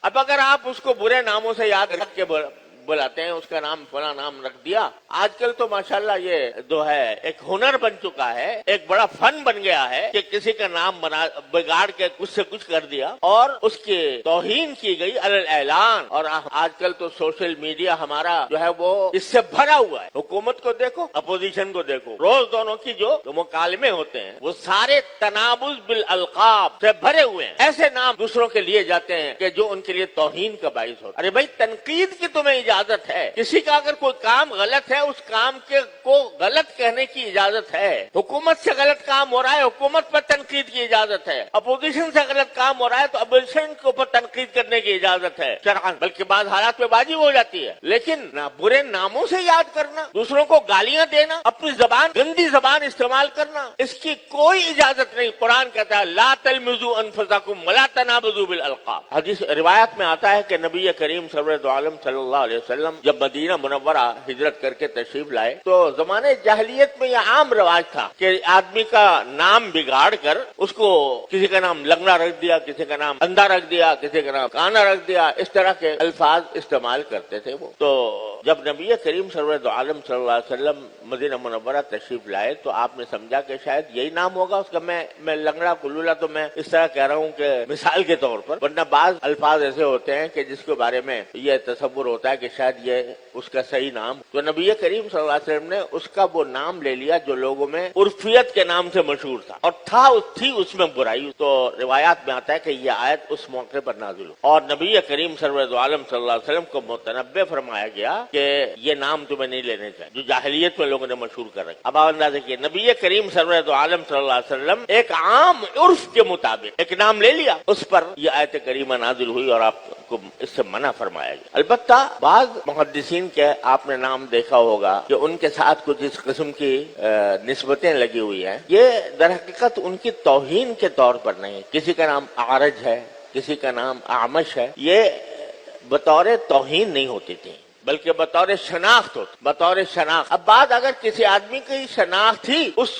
اب اگر آپ اس کو برے ناموں سے یاد رکھ کے بلاتے ہیں، اس کا نام فلاں نام رکھ دیا. آج کل تو ماشاءاللہ یہ جو ہے ایک ہنر بن چکا ہے، ایک بڑا فن بن گیا ہے کہ کسی کا نام بگاڑ کے کچھ سے کچھ کر دیا اور اس کی توہین کی گئی علی الاعلان. اور آج کل تو سوشل میڈیا ہمارا جو ہے وہ اس سے بھرا ہوا ہے. حکومت کو دیکھو، اپوزیشن کو دیکھو، روز دونوں کی جو مکالمے ہوتے ہیں وہ سارے تنابز بالالقاب سے بھرے ہوئے ہیں. ایسے نام دوسروں کے لیے جاتے ہیں کہ جو ان کے لیے توہین کا باعث ہوتا ہے. ارے بھائی، تنقید کی تمہیں اجازت ہے، کسی کا اگر کوئی کام غلط ہے اس کام کو غلط کہنے کی اجازت ہے. حکومت سے غلط کام ہو رہا ہے، حکومت پر تنقید کی اجازت ہے. اپوزیشن سے غلط کام ہو رہا ہے تو اپوزیشن کے اوپر تنقید کرنے کی اجازت ہے شرعاً، بلکہ بعض حالات میں واجب ہو جاتی ہے. لیکن برے ناموں سے یاد کرنا، دوسروں کو گالیاں دینا، اپنی زبان گندی زبان استعمال کرنا، اس کی کوئی اجازت نہیں. قرآن کہتا ہے لا تلمزوا انفسکم ولا تنابزوا بالالقاب. حدیث روایت میں آتا ہے کہ نبی کریم سرور دو عالم صلی اللہ علیہ وسلم جب مدینہ منورہ ہجرت کر کے تشریف لائے تو زمانے جاہلیت میں یہ عام رواج تھا کہ آدمی کا نام بگاڑ کر اس کو کسی کا نام لنگڑا رکھ دیا، کسی کا نام اندھا رکھ دیا، کسی کا نام کانا رکھ دیا، اس طرح کے الفاظ استعمال کرتے تھے وہ. تو جب نبی کریم سرور دو عالم صلی اللہ علیہ وسلم مدینہ منورہ تشریف لائے تو آپ نے سمجھا کہ شاید یہی نام ہوگا اس کا. میں لنگڑا کلولا تو میں اس طرح کہہ رہا ہوں کہ مثال کے طور پر، ورنہ بعض الفاظ ایسے ہوتے ہیں کہ جس کے بارے میں یہ تصور ہوتا ہے کہ شاید یہ اس کا صحیح نام. تو نبی کریم صلی اللہ علیہ وسلم نے اس کا وہ نام لے لیا جو لوگوں میں عرفیت کے نام سے مشہور تھا اور تھی اس میں برائی. تو روایات میں آتا ہے کہ یہ آیت اس موقع پر نازل ہوئی اور نبی کریم سرور دو عالم صلی اللہ علیہ وسلم کو متنبہ فرمایا گیا کہ یہ نام تمہیں نہیں لینے چاہیے جو جاہلیت میں لوگوں نے مشہور کر رکھا. اب آپ اندازہ کیے، نبی کریم سرور دو عالم صلی اللہ علیہ وسلم ایک عام عرف کے مطابق ایک نام لے لیا، اس پر یہ آیت کریمہ نازل ہوئی اور آپ کو اس سے منع فرمایا گیا. البتہ بعض محدثین کے آپ نے نام دیکھا ہوگا کہ ان کے ساتھ کچھ اس قسم کی نسبتیں لگی ہوئی ہیں. یہ در حقیقت ان کی توہین کے طور پر نہیں. کسی کا نام عارج ہے، کسی کا نام اعمش ہے، یہ بطور توہین نہیں ہوتی تھی بلکہ بطور شناخت ہوتی، بطور شناخت. اب بات اگر کسی آدمی کی شناخت ہی اس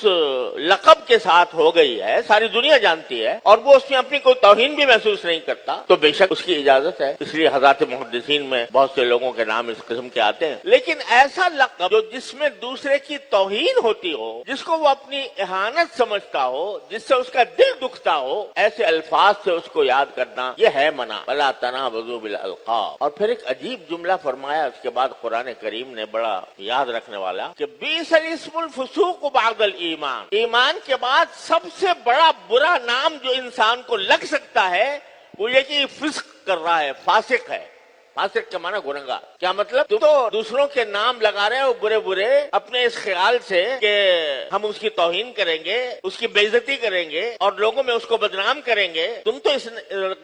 لقب کے ساتھ ہو گئی ہے، ساری دنیا جانتی ہے اور وہ اس میں اپنی کوئی توہین بھی محسوس نہیں کرتا تو بے شک اس کی اجازت ہے. اس لیے حضرات محدثین میں بہت سے لوگوں کے نام اس قسم کے آتے ہیں. لیکن ایسا لقب جو جس میں دوسرے کی توہین ہوتی ہو، جس کو وہ اپنی اہانت سمجھتا ہو، جس سے اس کا دل دکھتا ہو، ایسے الفاظ سے اس کو یاد کرنا یہ ہے منع. ولا تنابزوا بالالقاب. اور پھر ایک عجیب جملہ فرمایا اس کے بعد قرآن کریم نے، بڑا یاد رکھنے والا، کہ بئس الاسم الفسوق بعد الایمان. ایمان کے بعد سب سے بڑا برا نام جو انسان کو لگ سکتا ہے وہ یہ کہ فسق کر رہا ہے، فاسق ہے. فاسق کا معنی گنہگار. کیا مطلب؟ تم تو دوسروں کے نام لگا رہے ہو برے برے اپنے اس خیال سے کہ ہم اس کی توہین کریں گے، اس کی بے عزتی کریں گے اور لوگوں میں اس کو بدنام کریں گے. تم تو اس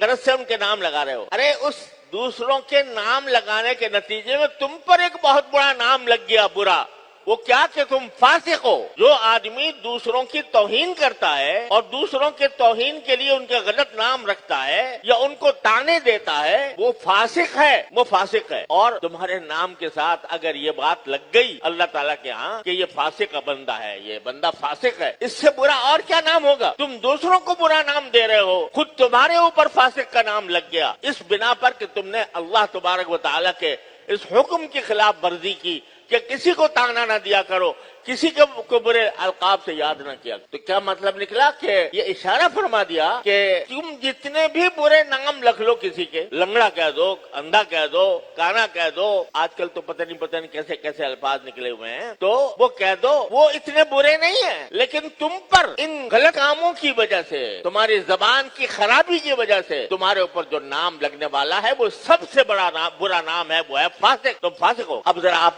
غرض سے ان کے نام لگا رہے ہو. ارے اس دوسروں کے نام لگانے کے نتیجے میں تم پر ایک بہت بڑا نام لگ گیا برا. وہ کیا کہ تم فاسق ہو. جو آدمی دوسروں کی توہین کرتا ہے اور دوسروں کے توہین کے لیے ان کا غلط نام رکھتا ہے یا ان کو تانے دیتا ہے وہ فاسق ہے، وہ فاسق ہے. اور تمہارے نام کے ساتھ اگر یہ بات لگ گئی اللہ تعالیٰ کے ہاں کہ یہ فاسق کا بندہ ہے، یہ بندہ فاسق ہے، اس سے برا اور کیا نام ہوگا؟ تم دوسروں کو برا نام دے رہے ہو، خود تمہارے اوپر فاسق کا نام لگ گیا اس بنا پر کہ تم نے اللہ تبارک و تعالیٰ کے اس حکم کی خلاف ورزی کی کہ کسی کو تانا نہ دیا کرو، کسی کو برے القاب سے یاد نہ کیا. تو کیا مطلب نکلا کہ یہ اشارہ فرما دیا کہ تم جتنے بھی برے نام لکھ لو کسی کے، لنگڑا کہہ دو، اندھا کہہ دو، کانا کہہ دو، آج کل تو پتہ نہیں کیسے کیسے الفاظ نکلے ہوئے ہیں، تو وہ کہہ دو، وہ اتنے برے نہیں ہیں. لیکن تم پر ان غلط کاموں کی وجہ سے، تمہاری زبان کی خرابی کی وجہ سے تمہارے اوپر جو نام لگنے والا ہے وہ سب سے بڑا برا نام ہے، وہ ہے فاسق. تم فاسق ہو. اب ذرا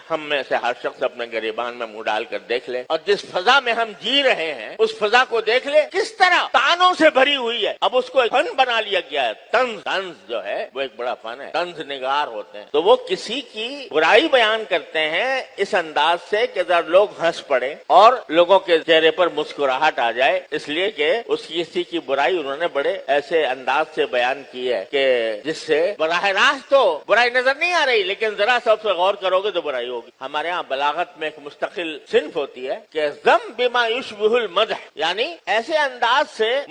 ہم میں سے ہر شخص اپنے گریبان میں منہ ڈال کر دیکھ لے اور جس فضا میں ہم جی رہے ہیں اس فضا کو دیکھ لے کس طرح تانوں سے بھری ہوئی ہے. اب اس کو ایک فن بنا لیا گیا ہے. طنز جو ہے وہ ایک بڑا فن ہے. طنز نگار ہوتے ہیں تو وہ کسی کی برائی بیان کرتے ہیں اس انداز سے کہ ذرا لوگ ہنس پڑے اور لوگوں کے چہرے پر مسکراہٹ آ جائے، اس لیے کہ اس کسی کی برائی انہوں نے بڑے ایسے انداز سے بیان کی ہے کہ جس سے براہ راست تو برائی نظر نہیں آ رہی لیکن ذرا سب سے غور کرو گے تو برائی ہوگی. ہمارے ہاں بلاغت میں ایک مستقل صنف ہوتی ہے کہ ذم بما یشبہ المدح، یعنی ایسے انداز سے